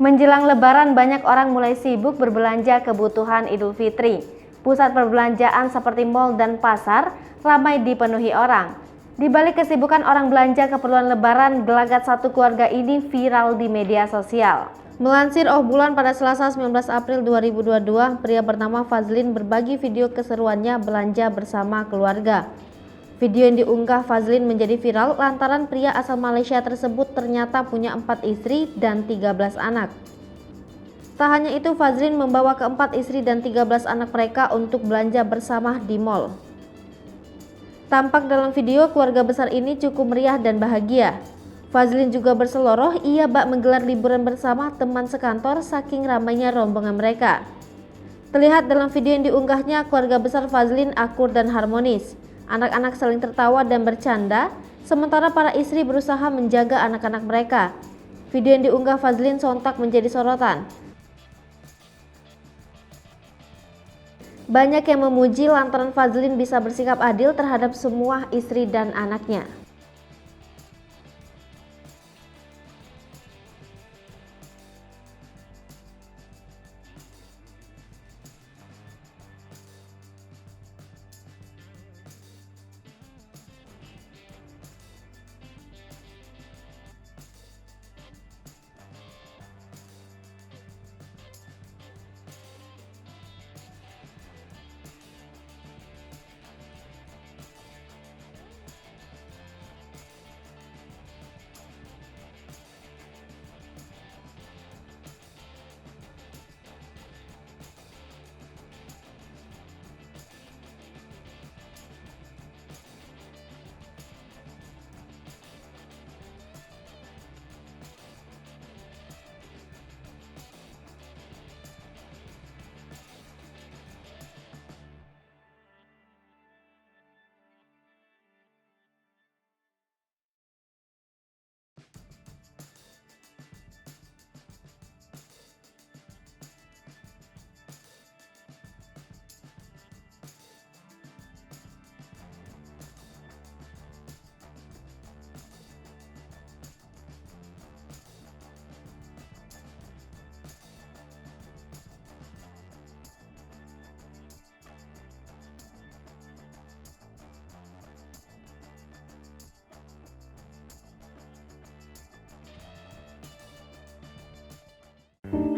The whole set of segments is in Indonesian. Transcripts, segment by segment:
Menjelang Lebaran, banyak orang mulai sibuk berbelanja kebutuhan Idul Fitri. Pusat perbelanjaan seperti mal dan pasar ramai dipenuhi orang. Di balik kesibukan orang belanja keperluan Lebaran, gelagat satu keluarga ini viral di media sosial. Melansir Bulan pada Selasa 19 April 2022, pria bernama Fazlin berbagi video keseruannya belanja bersama keluarga. Video yang diunggah Fazlin menjadi viral lantaran pria asal Malaysia tersebut ternyata punya 4 istri dan 13 anak. Tak hanya itu, Fazlin membawa keempat istri dan 13 anak mereka untuk belanja bersama di mal. Tampak dalam video keluarga besar ini cukup meriah dan bahagia. Fazlin juga berseloroh ia bak menggelar liburan bersama teman sekantor saking ramainya rombongan mereka. Terlihat dalam video yang diunggahnya, keluarga besar Fazlin akur dan harmonis. Anak-anak saling tertawa dan bercanda, sementara para istri berusaha menjaga anak-anak mereka. Video yang diunggah Fazlin sontak menjadi sorotan. Banyak yang memuji lantaran Fazlin bisa bersikap adil terhadap semua istri dan anaknya.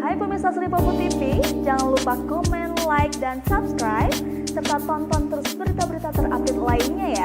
Hai pemirsa Sri Popo TV, jangan lupa komen, like, dan subscribe, serta tonton terus berita-berita terupdate lainnya ya.